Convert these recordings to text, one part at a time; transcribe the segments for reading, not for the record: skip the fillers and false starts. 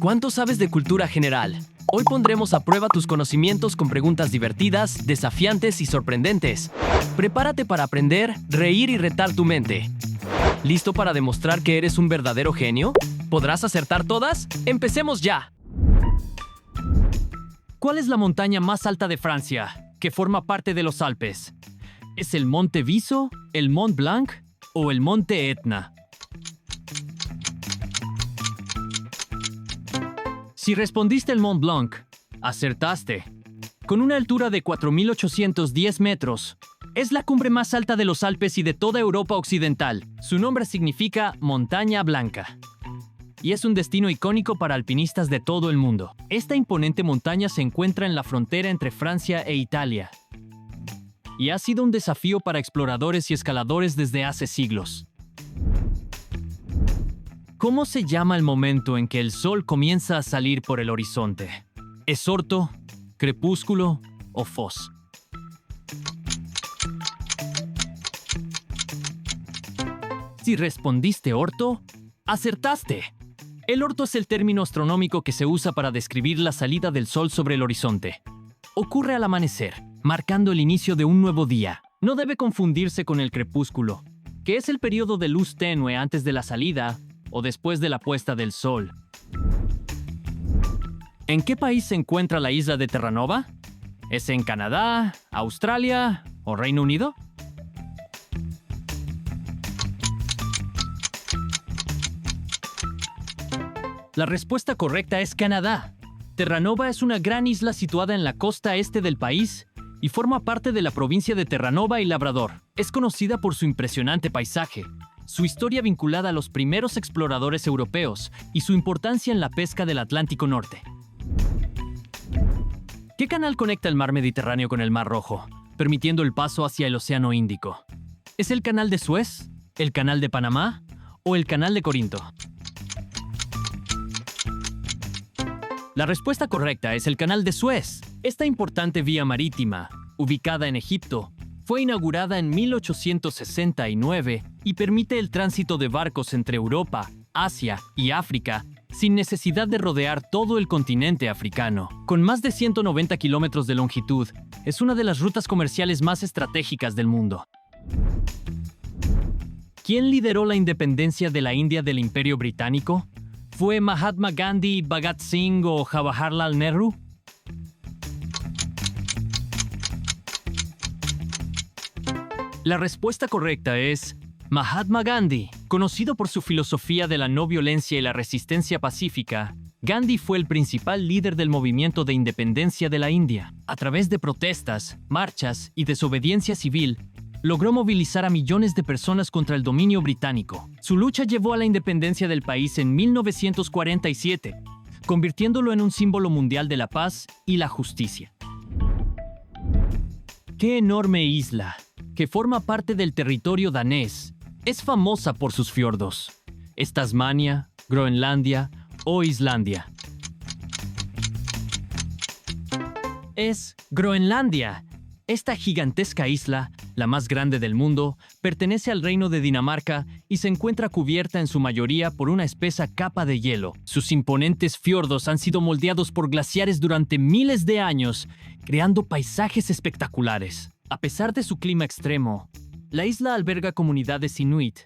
¿Cuánto sabes de cultura general? Hoy pondremos a prueba tus conocimientos con preguntas divertidas, desafiantes y sorprendentes. Prepárate para aprender, reír y retar tu mente. ¿Listo para demostrar que eres un verdadero genio? ¿Podrás acertar todas? ¡Empecemos ya! ¿Cuál es la montaña más alta de Francia, que forma parte de los Alpes? ¿Es el Monte Viso, el Mont Blanc o el Monte Etna? Si respondiste el Mont Blanc, acertaste. Con una altura de 4.810 metros, es la cumbre más alta de los Alpes y de toda Europa occidental. Su nombre significa Montaña Blanca. Y es un destino icónico para alpinistas de todo el mundo. Esta imponente montaña se encuentra en la frontera entre Francia e Italia. Y ha sido un desafío para exploradores y escaladores desde hace siglos. ¿Cómo se llama el momento en que el sol comienza a salir por el horizonte? ¿Es orto, crepúsculo o fos? Si respondiste orto, acertaste. El orto es el término astronómico que se usa para describir la salida del sol sobre el horizonte. Ocurre al amanecer, marcando el inicio de un nuevo día. No debe confundirse con el crepúsculo, que es el periodo de luz tenue antes de la salida o después de la puesta del sol. ¿En qué país se encuentra la isla de Terranova? ¿Es en Canadá, Australia o Reino Unido? La respuesta correcta es Canadá. Terranova es una gran isla situada en la costa este del país y forma parte de la provincia de Terranova y Labrador. Es conocida por su impresionante paisaje, su historia vinculada a los primeros exploradores europeos y su importancia en la pesca del Atlántico Norte. ¿Qué canal conecta el mar Mediterráneo con el Mar Rojo, permitiendo el paso hacia el Océano Índico? ¿Es el Canal de Suez, el Canal de Panamá o el Canal de Corinto? La respuesta correcta es el Canal de Suez. Esta importante vía marítima, ubicada en Egipto, fue inaugurada en 1869 y permite el tránsito de barcos entre Europa, Asia y África sin necesidad de rodear todo el continente africano. Con más de 190 kilómetros de longitud, es una de las rutas comerciales más estratégicas del mundo. ¿Quién lideró la independencia de la India del Imperio Británico? ¿Fue Mahatma Gandhi, Bhagat Singh o Jawaharlal Nehru? La respuesta correcta es Mahatma Gandhi. Conocido por su filosofía de la no violencia y la resistencia pacífica, Gandhi fue el principal líder del movimiento de independencia de la India. A través de protestas, marchas y desobediencia civil, logró movilizar a millones de personas contra el dominio británico. Su lucha llevó a la independencia del país en 1947, convirtiéndolo en un símbolo mundial de la paz y la justicia. ¡Qué enorme isla! Que forma parte del territorio danés, es famosa por sus fiordos. ¿Es Tasmania, Groenlandia o Islandia? Es Groenlandia. Esta gigantesca isla, la más grande del mundo, pertenece al Reino de Dinamarca y se encuentra cubierta en su mayoría por una espesa capa de hielo. Sus imponentes fiordos han sido moldeados por glaciares durante miles de años, creando paisajes espectaculares. A pesar de su clima extremo, la isla alberga comunidades inuit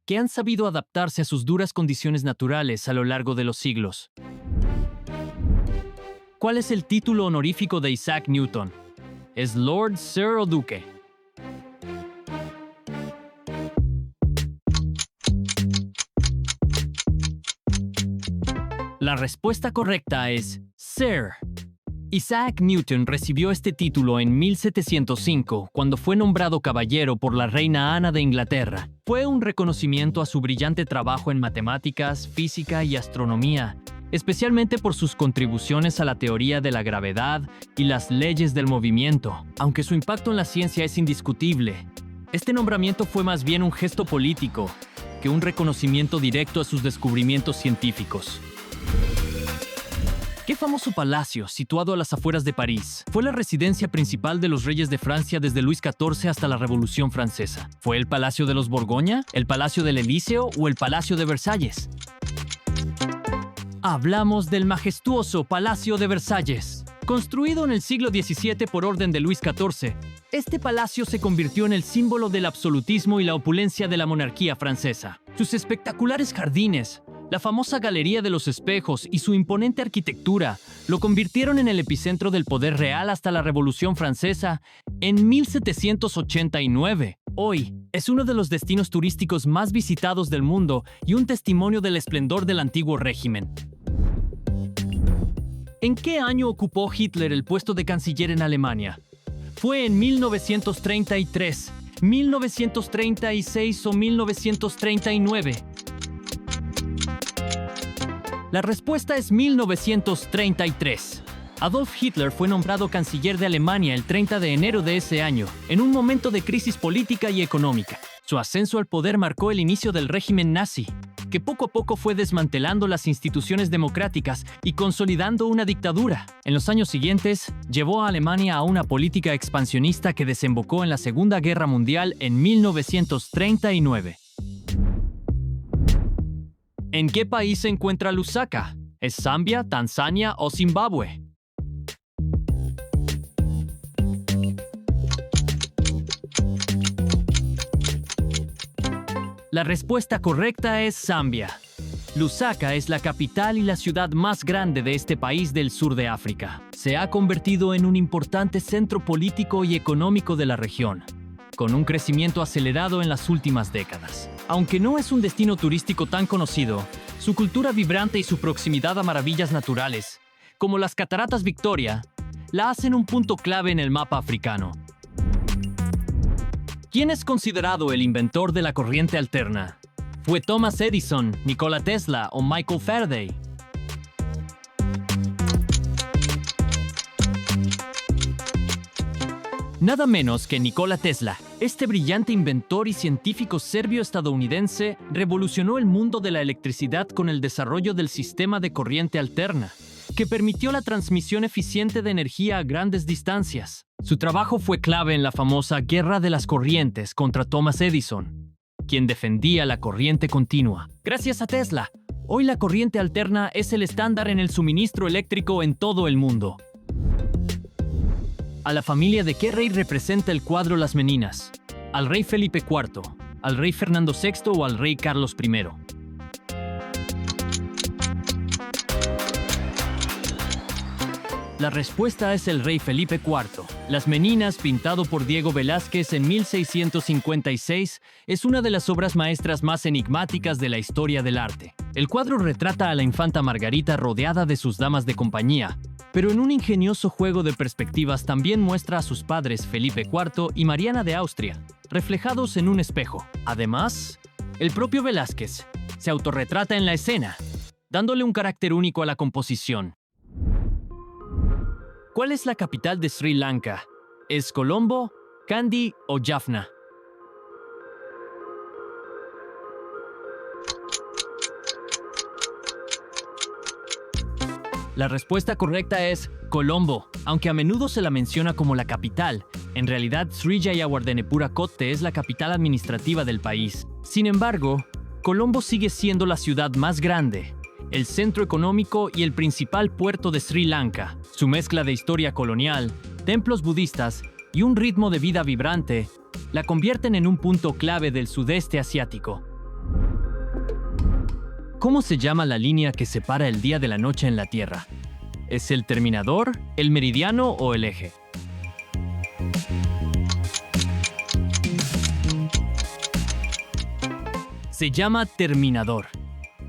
que han sabido adaptarse a sus duras condiciones naturales a lo largo de los siglos. ¿Cuál es el título honorífico de Isaac Newton? ¿Es Lord, Sir o Duque? La respuesta correcta es Sir. Isaac Newton recibió este título en 1705, cuando fue nombrado caballero por la reina Ana de Inglaterra. Fue un reconocimiento a su brillante trabajo en matemáticas, física y astronomía, especialmente por sus contribuciones a la teoría de la gravedad y las leyes del movimiento. Aunque su impacto en la ciencia es indiscutible, este nombramiento fue más bien un gesto político que un reconocimiento directo a sus descubrimientos científicos. ¿Qué famoso palacio, situado a las afueras de París, fue la residencia principal de los reyes de Francia desde Luis XIV hasta la Revolución Francesa? ¿Fue el Palacio de los Borgoña, el Palacio del Elíseo o el Palacio de Versalles? Hablamos del majestuoso Palacio de Versalles. Construido en el siglo XVII por orden de Luis XIV, este palacio se convirtió en el símbolo del absolutismo y la opulencia de la monarquía francesa. Sus espectaculares jardines, la famosa Galería de los Espejos y su imponente arquitectura lo convirtieron en el epicentro del poder real hasta la Revolución Francesa en 1789. Hoy es uno de los destinos turísticos más visitados del mundo y un testimonio del esplendor del antiguo régimen. ¿En qué año ocupó Hitler el puesto de canciller en Alemania? ¿Fue en 1933, 1936 o 1939? La respuesta es 1933. Adolf Hitler fue nombrado canciller de Alemania el 30 de enero de ese año, en un momento de crisis política y económica. Su ascenso al poder marcó el inicio del régimen nazi, que poco a poco fue desmantelando las instituciones democráticas y consolidando una dictadura. En los años siguientes, llevó a Alemania a una política expansionista que desembocó en la Segunda Guerra Mundial en 1939. ¿En qué país se encuentra Lusaka? ¿Es Zambia, Tanzania o Zimbabue? La respuesta correcta es Zambia. Lusaka es la capital y la ciudad más grande de este país del sur de África. Se ha convertido en un importante centro político y económico de la región, con un crecimiento acelerado en las últimas décadas. Aunque no es un destino turístico tan conocido, su cultura vibrante y su proximidad a maravillas naturales, como las Cataratas Victoria, la hacen un punto clave en el mapa africano. ¿Quién es considerado el inventor de la corriente alterna? ¿Fue Thomas Edison, Nikola Tesla o Michael Faraday? Nada menos que Nikola Tesla. Este brillante inventor y científico serbio-estadounidense revolucionó el mundo de la electricidad con el desarrollo del sistema de corriente alterna, que permitió la transmisión eficiente de energía a grandes distancias. Su trabajo fue clave en la famosa Guerra de las Corrientes contra Thomas Edison, quien defendía la corriente continua. Gracias a Tesla, hoy la corriente alterna es el estándar en el suministro eléctrico en todo el mundo. ¿A la familia de qué rey representa el cuadro Las Meninas? ¿Al rey Felipe IV, al rey Fernando VI o al rey Carlos I? La respuesta es el rey Felipe IV. Las Meninas, pintado por Diego Velázquez en 1656, es una de las obras maestras más enigmáticas de la historia del arte. El cuadro retrata a la infanta Margarita rodeada de sus damas de compañía, pero en un ingenioso juego de perspectivas también muestra a sus padres Felipe IV y Mariana de Austria, reflejados en un espejo. Además, el propio Velázquez se autorretrata en la escena, dándole un carácter único a la composición. ¿Cuál es la capital de Sri Lanka? ¿Es Colombo, Kandy o Jaffna? La respuesta correcta es Colombo. Aunque a menudo se la menciona como la capital, en realidad Sri Jayawardenepura Kotte es la capital administrativa del país. Sin embargo, Colombo sigue siendo la ciudad más grande, el centro económico y el principal puerto de Sri Lanka. Su mezcla de historia colonial, templos budistas y un ritmo de vida vibrante la convierten en un punto clave del sudeste asiático. ¿Cómo se llama la línea que separa el día de la noche en la Tierra? ¿Es el terminador, el meridiano o el eje? Se llama terminador.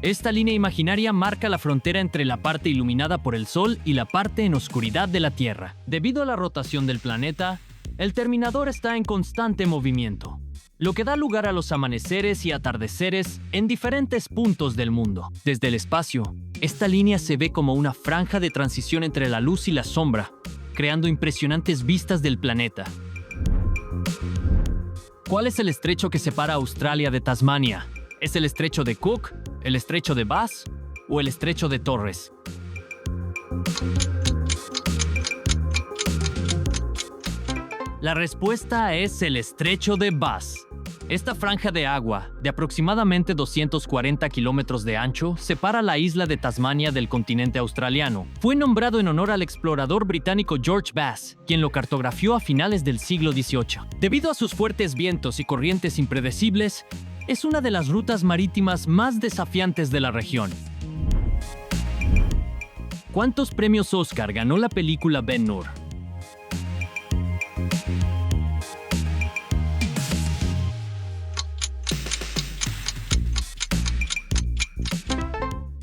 Esta línea imaginaria marca la frontera entre la parte iluminada por el Sol y la parte en oscuridad de la Tierra. Debido a la rotación del planeta, el terminador está en constante movimiento, lo que da lugar a los amaneceres y atardeceres en diferentes puntos del mundo. Desde el espacio, esta línea se ve como una franja de transición entre la luz y la sombra, creando impresionantes vistas del planeta. ¿Cuál es el estrecho que separa Australia de Tasmania? ¿Es el estrecho de Cook, el estrecho de Bass o el estrecho de Torres? La respuesta es el estrecho de Bass. Esta franja de agua, de aproximadamente 240 kilómetros de ancho, separa la isla de Tasmania del continente australiano. Fue nombrado en honor al explorador británico George Bass, quien lo cartografió a finales del siglo XVIII. Debido a sus fuertes vientos y corrientes impredecibles, es una de las rutas marítimas más desafiantes de la región. ¿Cuántos premios Oscar ganó la película Ben-Hur?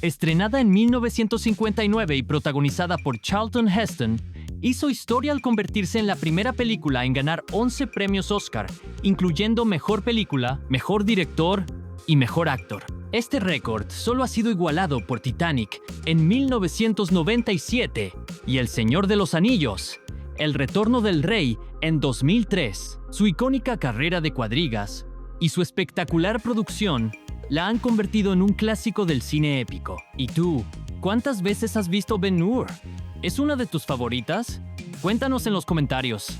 Estrenada en 1959 y protagonizada por Charlton Heston, hizo historia al convertirse en la primera película en ganar 11 premios Oscar, incluyendo Mejor Película, Mejor Director y Mejor Actor. Este récord solo ha sido igualado por Titanic en 1997 y El Señor de los Anillos, El Retorno del Rey en 2003. Su icónica carrera de cuadrigas y su espectacular producción la han convertido en un clásico del cine épico. ¿Y tú? ¿Cuántas veces has visto Ben-Hur? ¿Es una de tus favoritas? Cuéntanos en los comentarios.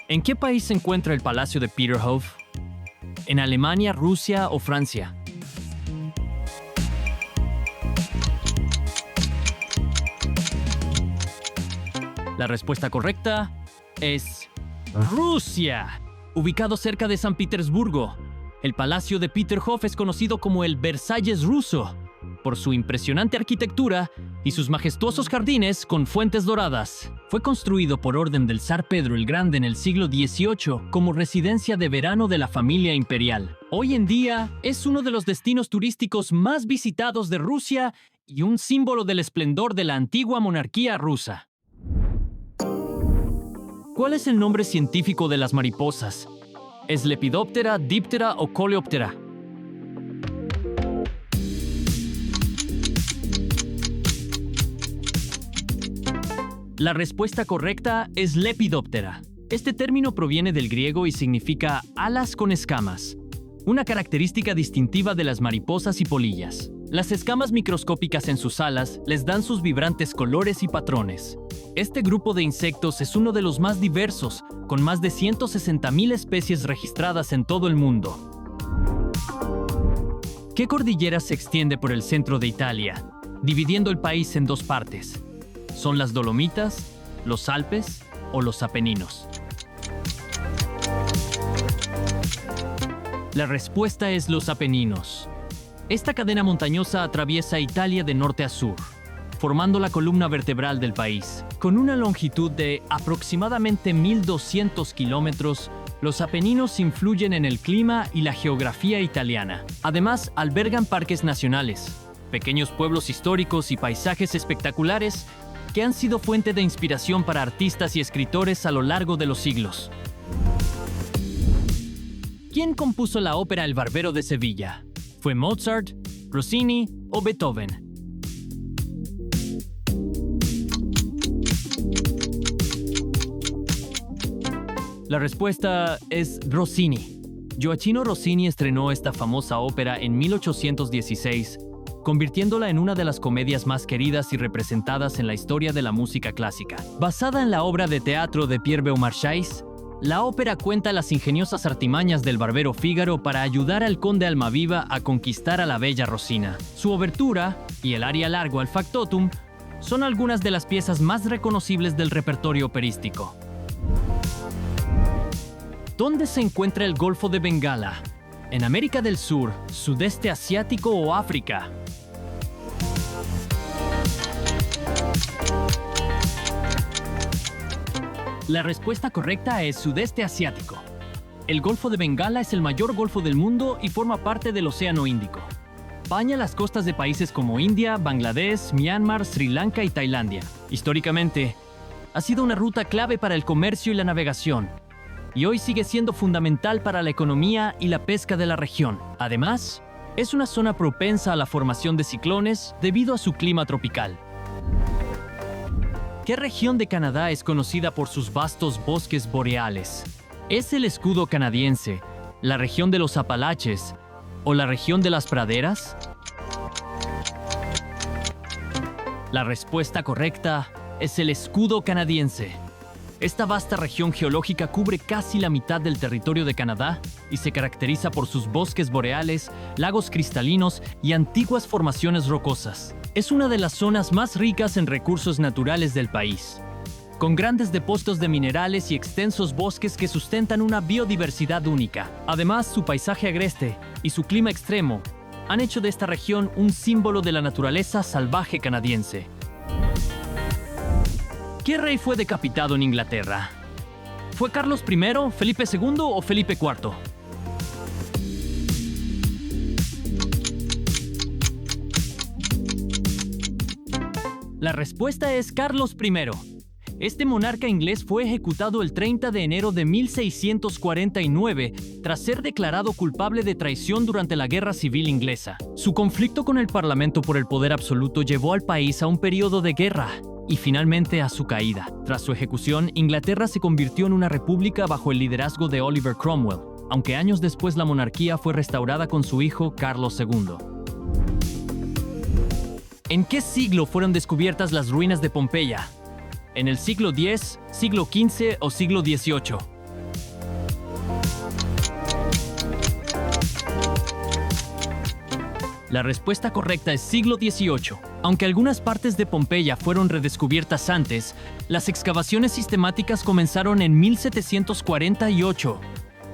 ¿En qué país se encuentra el Palacio de Peterhof? ¿En Alemania, Rusia o Francia? La respuesta correcta es Rusia. Ubicado cerca de San Petersburgo, el Palacio de Peterhof es conocido como el Versalles ruso, por su impresionante arquitectura y sus majestuosos jardines con fuentes doradas. Fue construido por orden del zar Pedro el Grande en el siglo XVIII como residencia de verano de la familia imperial. Hoy en día es uno de los destinos turísticos más visitados de Rusia y un símbolo del esplendor de la antigua monarquía rusa. ¿Cuál es el nombre científico de las mariposas? ¿Es Lepidoptera, Diptera o Coleoptera? La respuesta correcta es Lepidoptera. Este término proviene del griego y significa alas con escamas, una característica distintiva de las mariposas y polillas. Las escamas microscópicas en sus alas les dan sus vibrantes colores y patrones. Este grupo de insectos es uno de los más diversos, con más de 160.000 especies registradas en todo el mundo. ¿Qué cordillera se extiende por el centro de Italia, dividiendo el país en dos partes? ¿Son las Dolomitas, los Alpes o los Apeninos? La respuesta es los Apeninos. Esta cadena montañosa atraviesa Italia de norte a sur, formando la columna vertebral del país. Con una longitud de aproximadamente 1.200 kilómetros, los Apeninos influyen en el clima y la geografía italiana. Además, albergan parques nacionales, pequeños pueblos históricos y paisajes espectaculares que han sido fuente de inspiración para artistas y escritores a lo largo de los siglos. ¿Quién compuso la ópera El Barbero de Sevilla? ¿Fue Mozart, Rossini o Beethoven? La respuesta es Rossini. Gioachino Rossini estrenó esta famosa ópera en 1816, convirtiéndola en una de las comedias más queridas y representadas en la historia de la música clásica. Basada en la obra de teatro de Pierre Beaumarchais, la ópera cuenta las ingeniosas artimañas del barbero Fígaro para ayudar al conde Almaviva a conquistar a la bella Rosina. Su obertura y el aria largo al factotum son algunas de las piezas más reconocibles del repertorio operístico. ¿Dónde se encuentra el Golfo de Bengala? ¿En América del Sur, Sudeste Asiático o África? La respuesta correcta es Sudeste Asiático. El Golfo de Bengala es el mayor golfo del mundo y forma parte del Océano Índico. Baña las costas de países como India, Bangladesh, Myanmar, Sri Lanka y Tailandia. Históricamente, ha sido una ruta clave para el comercio y la navegación, y hoy sigue siendo fundamental para la economía y la pesca de la región. Además, es una zona propensa a la formación de ciclones debido a su clima tropical. ¿Qué región de Canadá es conocida por sus vastos bosques boreales? ¿Es el escudo canadiense, la región de los Apalaches o la región de las praderas? La respuesta correcta es el escudo canadiense. Esta vasta región geológica cubre casi la mitad del territorio de Canadá y se caracteriza por sus bosques boreales, lagos cristalinos y antiguas formaciones rocosas. Es una de las zonas más ricas en recursos naturales del país, con grandes depósitos de minerales y extensos bosques que sustentan una biodiversidad única. Además, su paisaje agreste y su clima extremo han hecho de esta región un símbolo de la naturaleza salvaje canadiense. ¿Qué rey fue decapitado en Inglaterra? ¿Fue Carlos I, Felipe II o Felipe IV? La respuesta es Carlos I. Este monarca inglés fue ejecutado el 30 de enero de 1649 tras ser declarado culpable de traición durante la Guerra Civil Inglesa. Su conflicto con el Parlamento por el poder absoluto llevó al país a un periodo de guerra y finalmente a su caída. Tras su ejecución, Inglaterra se convirtió en una república bajo el liderazgo de Oliver Cromwell, aunque años después la monarquía fue restaurada con su hijo Carlos II. ¿En qué siglo fueron descubiertas las ruinas de Pompeya? ¿En el siglo X, siglo XV o siglo XVIII? La respuesta correcta es siglo XVIII. Aunque algunas partes de Pompeya fueron redescubiertas antes, las excavaciones sistemáticas comenzaron en 1748,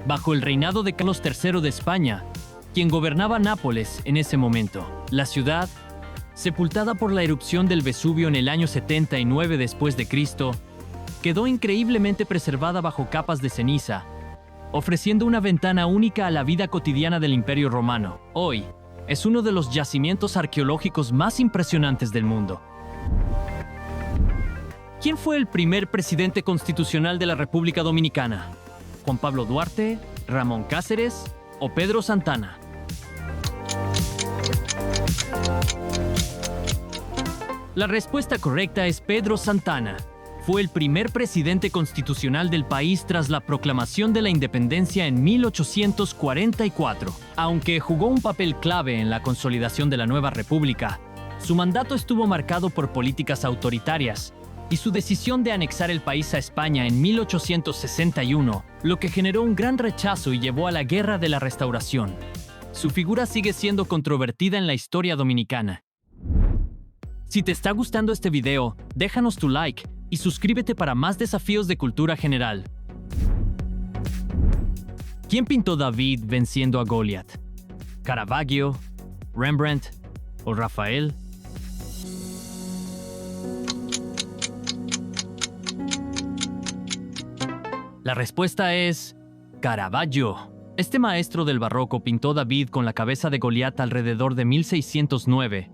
bajo el reinado de Carlos III de España, quien gobernaba Nápoles en ese momento. La ciudad, sepultada por la erupción del Vesubio en el año 79 después de Cristo, quedó increíblemente preservada bajo capas de ceniza, ofreciendo una ventana única a la vida cotidiana del Imperio Romano. Hoy, es uno de los yacimientos arqueológicos más impresionantes del mundo. ¿Quién fue el primer presidente constitucional de la República Dominicana? ¿Juan Pablo Duarte, Ramón Cáceres o Pedro Santana? La respuesta correcta es Pedro Santana. Fue el primer presidente constitucional del país tras la proclamación de la independencia en 1844. Aunque jugó un papel clave en la consolidación de la nueva república, su mandato estuvo marcado por políticas autoritarias y su decisión de anexar el país a España en 1861, lo que generó un gran rechazo y llevó a la Guerra de la Restauración. Su figura sigue siendo controvertida en la historia dominicana. Si te está gustando este video, déjanos tu like y suscríbete para más desafíos de cultura general. ¿Quién pintó David venciendo a Goliat? ¿Caravaggio, Rembrandt o Rafael? La respuesta es Caravaggio. Este maestro del barroco pintó David con la cabeza de Goliat alrededor de 1609,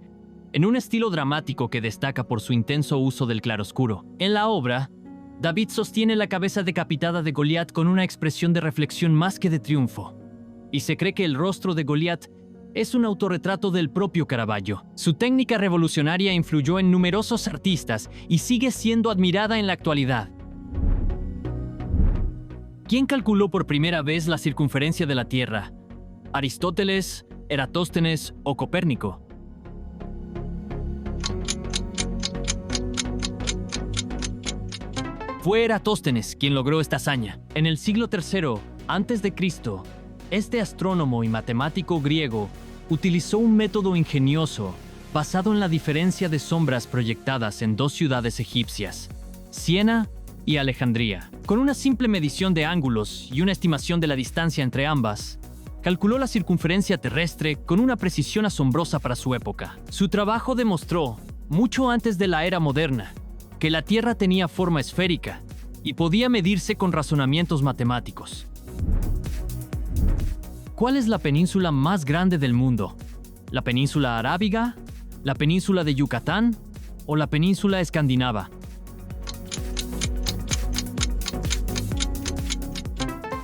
en un estilo dramático que destaca por su intenso uso del claroscuro. En la obra, David sostiene la cabeza decapitada de Goliat con una expresión de reflexión más que de triunfo, y se cree que el rostro de Goliat es un autorretrato del propio Caravaggio. Su técnica revolucionaria influyó en numerosos artistas y sigue siendo admirada en la actualidad. ¿Quién calculó por primera vez la circunferencia de la Tierra? ¿Aristóteles, Eratóstenes o Copérnico? Fue Eratóstenes quien logró esta hazaña. En el siglo III a.C., este astrónomo y matemático griego utilizó un método ingenioso basado en la diferencia de sombras proyectadas en dos ciudades egipcias, Siena y Alejandría. Con una simple medición de ángulos y una estimación de la distancia entre ambas, calculó la circunferencia terrestre con una precisión asombrosa para su época. Su trabajo demostró, mucho antes de la era moderna, que la Tierra tenía forma esférica y podía medirse con razonamientos matemáticos. ¿Cuál es la península más grande del mundo? ¿La península arábiga, la península de Yucatán o la península escandinava?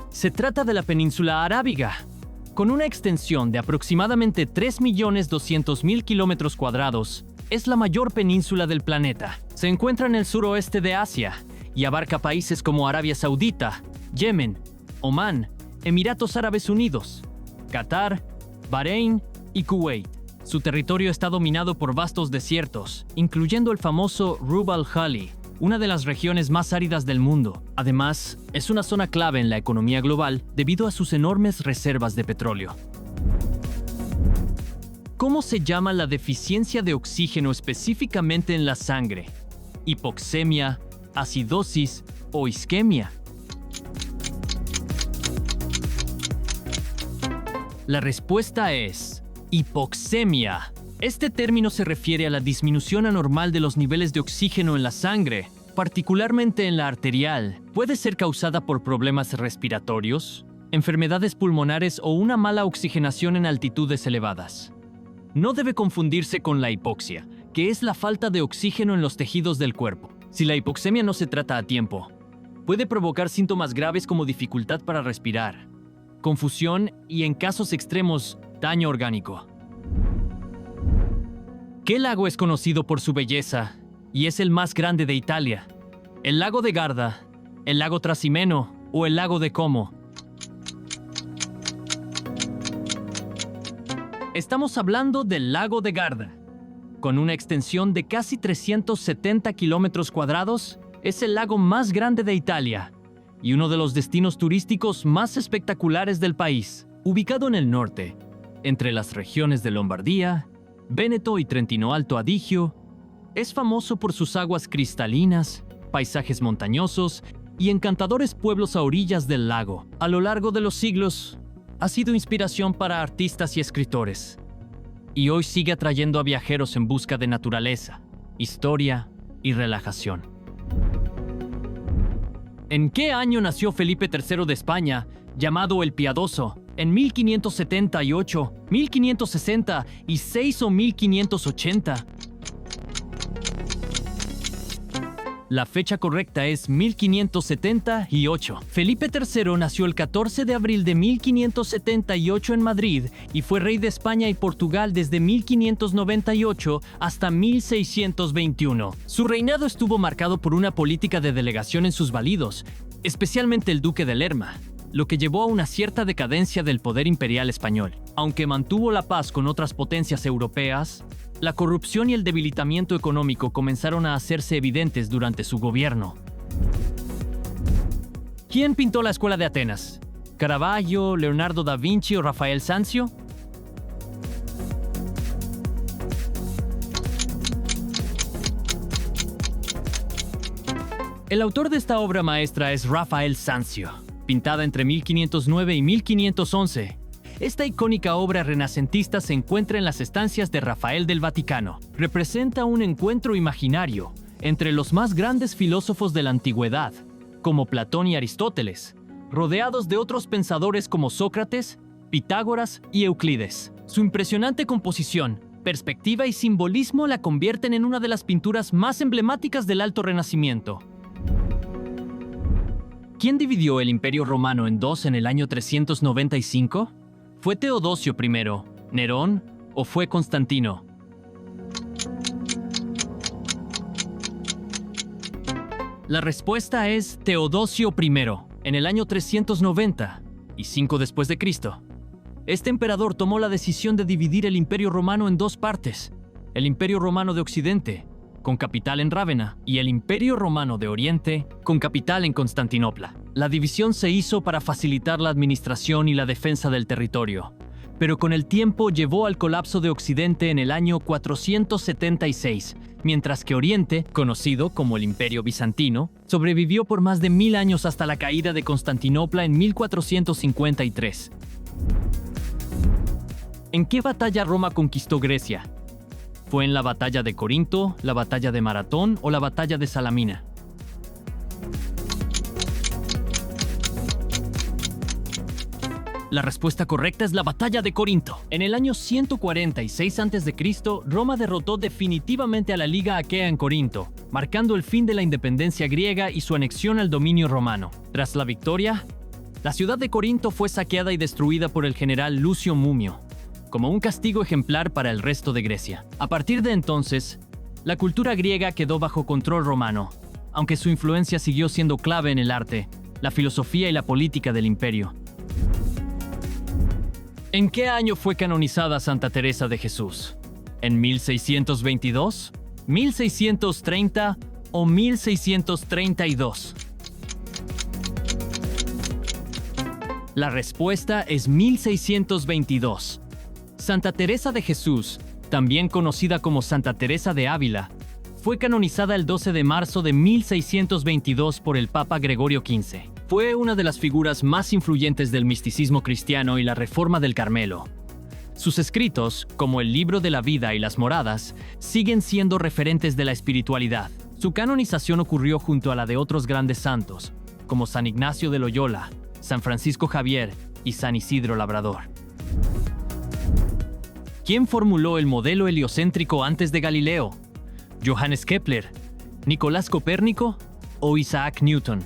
Se trata de la península arábiga, con una extensión de aproximadamente 3.200.000 kilómetros cuadrados. Es la mayor península del planeta. Se encuentra en el suroeste de Asia y abarca países como Arabia Saudita, Yemen, Omán, Emiratos Árabes Unidos, Qatar, Bahrein y Kuwait. Su territorio está dominado por vastos desiertos, incluyendo el famoso Rub al-Khali, una de las regiones más áridas del mundo. Además, es una zona clave en la economía global debido a sus enormes reservas de petróleo. ¿Cómo se llama la deficiencia de oxígeno específicamente en la sangre? ¿Hipoxemia, acidosis o isquemia? La respuesta es hipoxemia. Este término se refiere a la disminución anormal de los niveles de oxígeno en la sangre, particularmente en la arterial. Puede ser causada por problemas respiratorios, enfermedades pulmonares o una mala oxigenación en altitudes elevadas. No debe confundirse con la hipoxia, que es la falta de oxígeno en los tejidos del cuerpo. Si la hipoxemia no se trata a tiempo, puede provocar síntomas graves como dificultad para respirar, confusión y, en casos extremos, daño orgánico. ¿Qué lago es conocido por su belleza y es el más grande de Italia? ¿El lago de Garda, el lago Trasimeno o el lago de Como? Estamos hablando del lago de Garda. Con una extensión de casi 370 kilómetros cuadrados, es el lago más grande de Italia y uno de los destinos turísticos más espectaculares del país. Ubicado en el norte, entre las regiones de Lombardía, Véneto y Trentino Alto Adigio, es famoso por sus aguas cristalinas, paisajes montañosos y encantadores pueblos a orillas del lago. A lo largo de los siglos, ha sido inspiración para artistas y escritores, y hoy sigue atrayendo a viajeros en busca de naturaleza, historia y relajación. ¿En qué año nació Felipe III de España, llamado el Piadoso? ¿En 1578, 1566 o 1580? La fecha correcta es 1578. Felipe III nació el 14 de abril de 1578 en Madrid y fue rey de España y Portugal desde 1598 hasta 1621. Su reinado estuvo marcado por una política de delegación en sus validos, especialmente el duque de Lerma, lo que llevó a una cierta decadencia del poder imperial español. Aunque mantuvo la paz con otras potencias europeas, la corrupción y el debilitamiento económico comenzaron a hacerse evidentes durante su gobierno. ¿Quién pintó la Escuela de Atenas? ¿Caravaggio, Leonardo da Vinci o Rafael Sanzio? El autor de esta obra maestra es Rafael Sanzio, pintada entre 1509 y 1511. Esta icónica obra renacentista se encuentra en las estancias de Rafael del Vaticano. Representa un encuentro imaginario entre los más grandes filósofos de la antigüedad, como Platón y Aristóteles, rodeados de otros pensadores como Sócrates, Pitágoras y Euclides. Su impresionante composición, perspectiva y simbolismo la convierten en una de las pinturas más emblemáticas del Alto Renacimiento. ¿Quién dividió el Imperio Romano en dos en el año 395? ¿Fue Teodosio I, Nerón o fue Constantino? La respuesta es Teodosio I, en el año 390 y 5 después de Cristo. Este emperador tomó la decisión de dividir el Imperio Romano en dos partes: el Imperio Romano de Occidente, con capital en Rávena, y el Imperio Romano de Oriente, con capital en Constantinopla. La división se hizo para facilitar la administración y la defensa del territorio, pero con el tiempo llevó al colapso de Occidente en el año 476, mientras que Oriente, conocido como el Imperio Bizantino, sobrevivió por más de 1000 años hasta la caída de Constantinopla en 1453. ¿En qué batalla Roma conquistó Grecia? ¿Fue en la batalla de Corinto, la batalla de Maratón o la batalla de Salamina? La respuesta correcta es la batalla de Corinto. En el año 146 a.C., Roma derrotó definitivamente a la Liga Aquea en Corinto, marcando el fin de la independencia griega y su anexión al dominio romano. Tras la victoria, la ciudad de Corinto fue saqueada y destruida por el general Lucio Mumio, como un castigo ejemplar para el resto de Grecia. A partir de entonces, la cultura griega quedó bajo control romano, aunque su influencia siguió siendo clave en el arte, la filosofía y la política del imperio. ¿En qué año fue canonizada Santa Teresa de Jesús? ¿En 1622, 1630 o 1632? La respuesta es 1622. Santa Teresa de Jesús, también conocida como Santa Teresa de Ávila, fue canonizada el 12 de marzo de 1622 por el Papa Gregorio XV. Fue una de las figuras más influyentes del misticismo cristiano y la Reforma del Carmelo. Sus escritos, como el Libro de la Vida y las Moradas, siguen siendo referentes de la espiritualidad. Su canonización ocurrió junto a la de otros grandes santos, como San Ignacio de Loyola, San Francisco Javier y San Isidro Labrador. ¿Quién formuló el modelo heliocéntrico antes de Galileo? ¿Johannes Kepler, Nicolás Copérnico o Isaac Newton?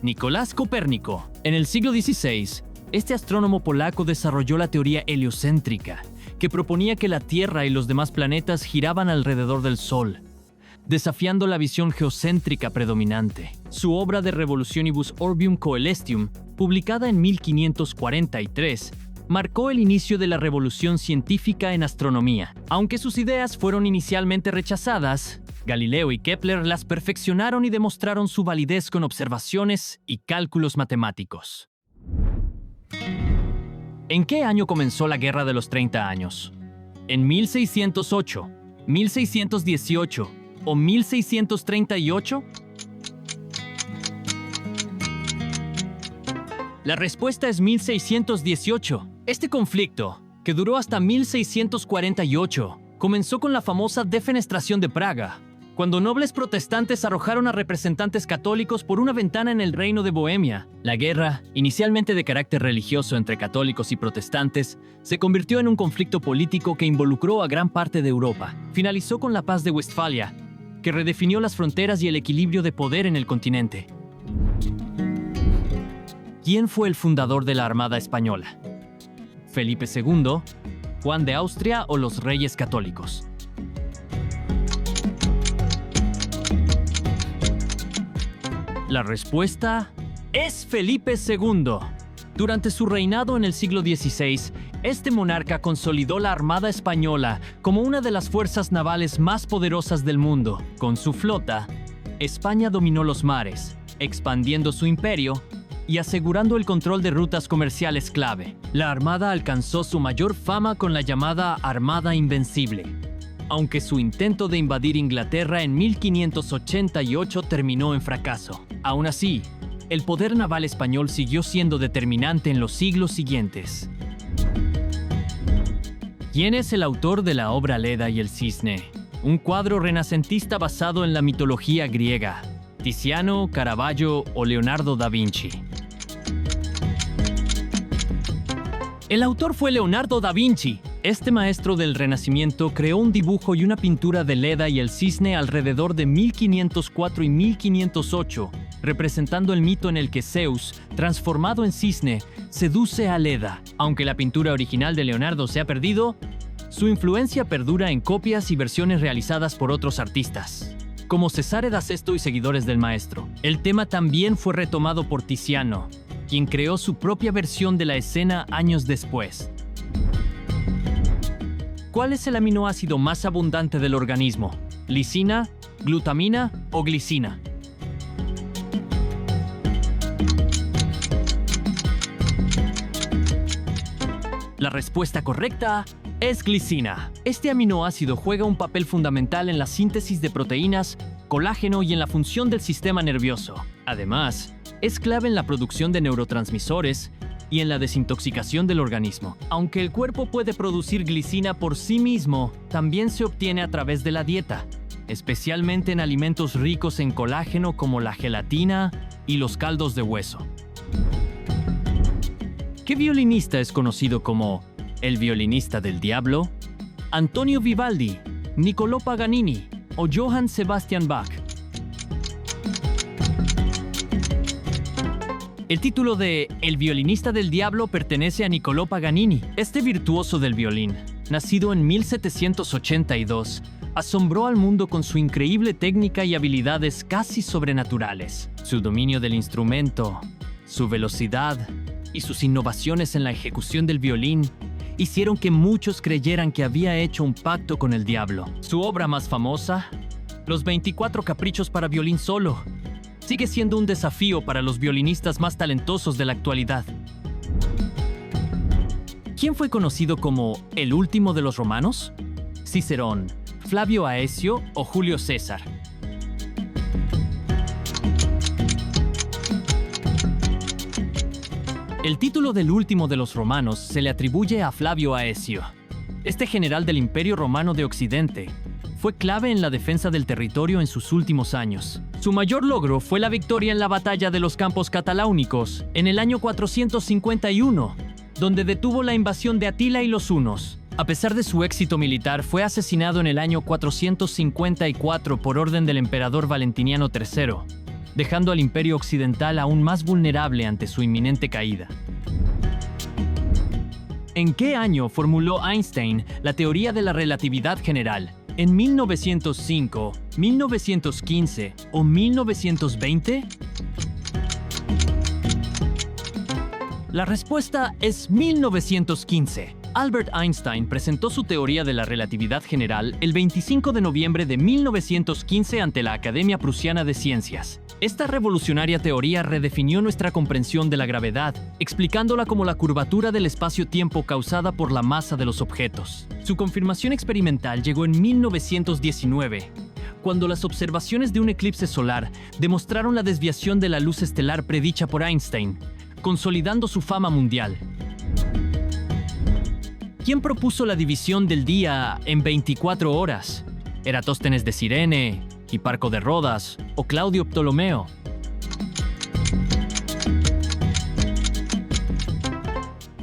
Nicolás Copérnico. En el siglo XVI, este astrónomo polaco desarrolló la teoría heliocéntrica, que proponía que la Tierra y los demás planetas giraban alrededor del Sol, desafiando la visión geocéntrica predominante. Su obra De Revolutionibus Orbium Coelestium, publicada en 1543, marcó el inicio de la revolución científica en astronomía. Aunque sus ideas fueron inicialmente rechazadas, Galileo y Kepler las perfeccionaron y demostraron su validez con observaciones y cálculos matemáticos. ¿En qué año comenzó la Guerra de los 30 años? ¿En 1608, 1618 o 1638? La respuesta es 1618. Este conflicto, que duró hasta 1648, comenzó con la famosa Defenestración de Praga, cuando nobles protestantes arrojaron a representantes católicos por una ventana en el Reino de Bohemia. La guerra, inicialmente de carácter religioso entre católicos y protestantes, se convirtió en un conflicto político que involucró a gran parte de Europa. Finalizó con la Paz de Westfalia, que redefinió las fronteras y el equilibrio de poder en el continente. ¿Quién fue el fundador de la Armada Española? ¿Felipe II, Juan de Austria o los Reyes Católicos? La respuesta es Felipe II. Durante su reinado en el siglo XVI, este monarca consolidó la Armada Española como una de las fuerzas navales más poderosas del mundo. Con su flota, España dominó los mares, expandiendo su imperio y asegurando el control de rutas comerciales clave. La Armada alcanzó su mayor fama con la llamada Armada Invencible, aunque su intento de invadir Inglaterra en 1588 terminó en fracaso. Aún así, el poder naval español siguió siendo determinante en los siglos siguientes. ¿Quién es el autor de la obra Leda y el Cisne? Un cuadro renacentista basado en la mitología griega. ¿Tiziano, Caravaggio o Leonardo da Vinci? El autor fue Leonardo da Vinci. Este maestro del Renacimiento creó un dibujo y una pintura de Leda y el Cisne alrededor de 1504 y 1508, representando el mito en el que Zeus, transformado en cisne, seduce a Leda. Aunque la pintura original de Leonardo se ha perdido, su influencia perdura en copias y versiones realizadas por otros artistas, como Cesare da Sesto y seguidores del maestro. El tema también fue retomado por Tiziano, quien creó su propia versión de la escena años después. ¿Cuál es el aminoácido más abundante del organismo? ¿Lisina, glutamina o glicina? La respuesta correcta es glicina. Este aminoácido juega un papel fundamental en la síntesis de proteínas, colágeno y en la función del sistema nervioso. Además, es clave en la producción de neurotransmisores y en la desintoxicación del organismo. Aunque el cuerpo puede producir glicina por sí mismo, también se obtiene a través de la dieta, especialmente en alimentos ricos en colágeno como la gelatina y los caldos de hueso. ¿Qué violinista es conocido como el violinista del diablo? ¿Antonio Vivaldi, Niccolò Paganini o Johann Sebastian Bach? El título de El violinista del diablo pertenece a Niccolò Paganini. Este virtuoso del violín, nacido en 1782, asombró al mundo con su increíble técnica y habilidades casi sobrenaturales. Su dominio del instrumento, su velocidad y sus innovaciones en la ejecución del violín hicieron que muchos creyeran que había hecho un pacto con el diablo. Su obra más famosa, Los 24 Caprichos para violín solo, sigue siendo un desafío para los violinistas más talentosos de la actualidad. ¿Quién fue conocido como el último de los romanos? ¿Cicerón, Flavio Aecio o Julio César? El título del último de los romanos se le atribuye a Flavio Aecio. Este general del Imperio Romano de Occidente fue clave en la defensa del territorio en sus últimos años. Su mayor logro fue la victoria en la batalla de los Campos Cataláunicos en el año 451, donde detuvo la invasión de Atila y los hunos. A pesar de su éxito militar, fue asesinado en el año 454 por orden del emperador Valentiniano III, dejando al Imperio Occidental aún más vulnerable ante su inminente caída. ¿En qué año formuló Einstein la teoría de la relatividad general? ¿En 1905, 1915 o 1920? La respuesta es 1915. Albert Einstein presentó su teoría de la relatividad general el 25 de noviembre de 1915 ante la Academia Prusiana de Ciencias. Esta revolucionaria teoría redefinió nuestra comprensión de la gravedad, explicándola como la curvatura del espacio-tiempo causada por la masa de los objetos. Su confirmación experimental llegó en 1919, cuando las observaciones de un eclipse solar demostraron la desviación de la luz estelar predicha por Einstein, consolidando su fama mundial. ¿Quién propuso la división del día en 24 horas? ¿Eratóstenes de Cirene, Hiparco de Rodas o Claudio Ptolomeo?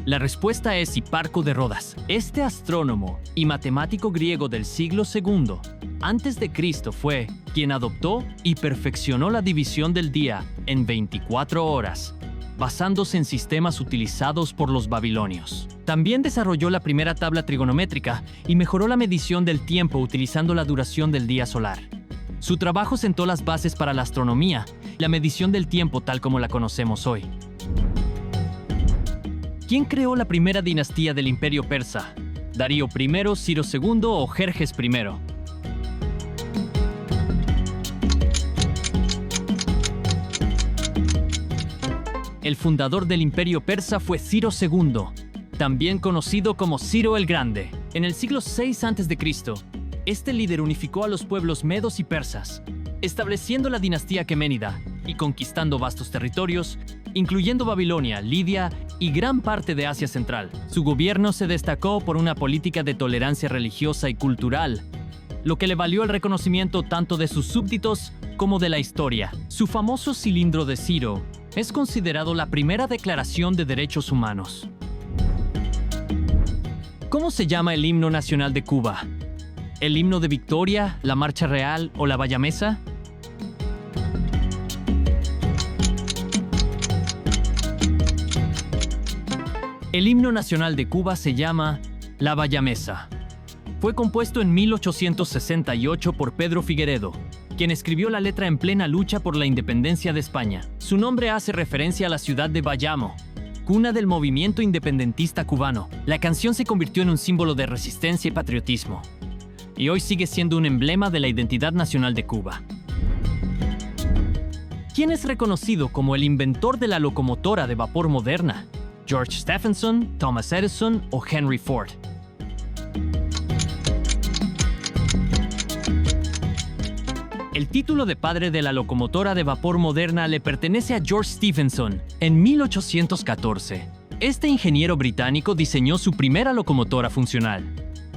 La respuesta es Hiparco de Rodas. Este astrónomo y matemático griego del siglo II a.C. fue quien adoptó y perfeccionó la división del día en 24 horas, basándose en sistemas utilizados por los babilonios. También desarrolló la primera tabla trigonométrica y mejoró la medición del tiempo utilizando la duración del día solar. Su trabajo sentó las bases para la astronomía y la medición del tiempo tal como la conocemos hoy. ¿Quién creó la primera dinastía del Imperio Persa? ¿Darío I, Ciro II o Jerjes I? El fundador del Imperio Persa fue Ciro II, también conocido como Ciro el Grande. En el siglo VI a.C., este líder unificó a los pueblos medos y persas, estableciendo la dinastía aqueménida y conquistando vastos territorios, incluyendo Babilonia, Lidia y gran parte de Asia Central. Su gobierno se destacó por una política de tolerancia religiosa y cultural, lo que le valió el reconocimiento tanto de sus súbditos como de la historia. Su famoso Cilindro de Ciro es considerado la primera declaración de derechos humanos. ¿Cómo se llama el himno nacional de Cuba? ¿El himno de Victoria, la Marcha Real o la Bayamesa? El himno nacional de Cuba se llama La Bayamesa. Fue compuesto en 1868 por Pedro Figueredo, quien escribió la letra en plena lucha por la independencia de España. Su nombre hace referencia a la ciudad de Bayamo, cuna del movimiento independentista cubano. La canción se convirtió en un símbolo de resistencia y patriotismo, y hoy sigue siendo un emblema de la identidad nacional de Cuba. ¿Quién es reconocido como el inventor de la locomotora de vapor moderna? ¿George Stephenson, Thomas Edison o Henry Ford? El título de padre de la locomotora de vapor moderna le pertenece a George Stephenson. En 1814, este ingeniero británico diseñó su primera locomotora funcional,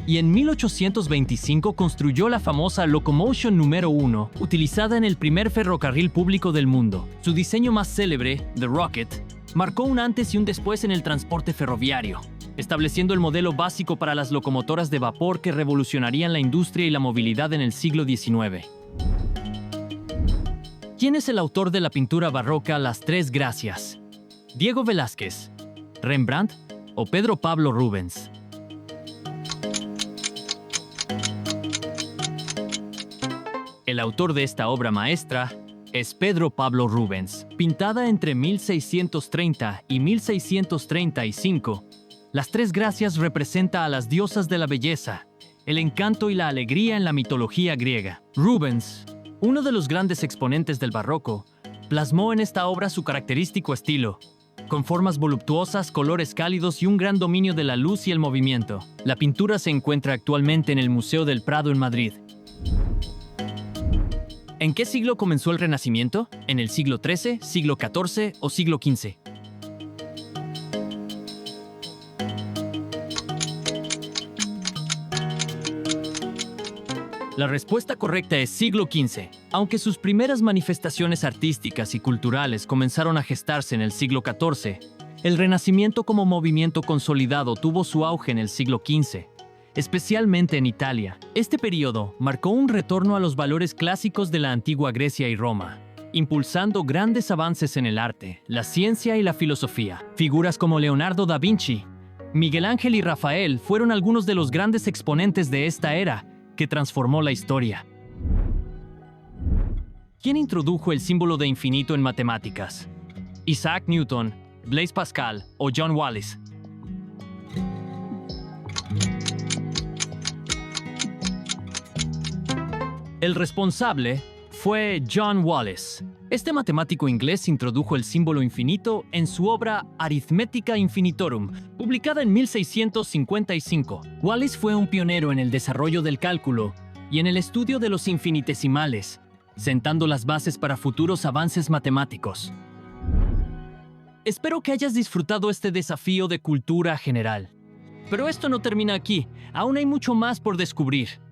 y en 1825 construyó la famosa Locomotion número 1, utilizada en el primer ferrocarril público del mundo. Su diseño más célebre, The Rocket, marcó un antes y un después en el transporte ferroviario, estableciendo el modelo básico para las locomotoras de vapor que revolucionarían la industria y la movilidad en el siglo XIX. ¿Quién es el autor de la pintura barroca Las Tres Gracias? ¿Diego Velázquez, Rembrandt o Pedro Pablo Rubens? El autor de esta obra maestra es Pedro Pablo Rubens. Pintada entre 1630 y 1635, Las tres gracias representan a las diosas de la belleza, el encanto y la alegría en la mitología griega. Rubens, uno de los grandes exponentes del barroco, plasmó en esta obra su característico estilo, con formas voluptuosas, colores cálidos y un gran dominio de la luz y el movimiento. La pintura se encuentra actualmente en el Museo del Prado en Madrid. ¿En qué siglo comenzó el Renacimiento? ¿En el siglo XIII, siglo XIV o siglo XV? La respuesta correcta es siglo XV. Aunque sus primeras manifestaciones artísticas y culturales comenzaron a gestarse en el siglo XIV, el Renacimiento como movimiento consolidado tuvo su auge en el siglo XV, especialmente en Italia. Este periodo marcó un retorno a los valores clásicos de la antigua Grecia y Roma, impulsando grandes avances en el arte, la ciencia y la filosofía. Figuras como Leonardo da Vinci, Miguel Ángel y Rafael fueron algunos de los grandes exponentes de esta era, que transformó la historia. ¿Quién introdujo el símbolo de infinito en matemáticas? ¿Isaac Newton, Blaise Pascal o John Wallis? El responsable fue John Wallis. Este matemático inglés introdujo el símbolo infinito en su obra Arithmetica Infinitorum, publicada en 1655. Wallis fue un pionero en el desarrollo del cálculo y en el estudio de los infinitesimales, sentando las bases para futuros avances matemáticos. Espero que hayas disfrutado este desafío de cultura general. Pero esto no termina aquí, aún hay mucho más por descubrir.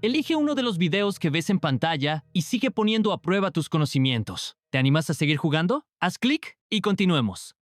Elige uno de los videos que ves en pantalla y sigue poniendo a prueba tus conocimientos. ¿Te animas a seguir jugando? Haz clic y continuemos.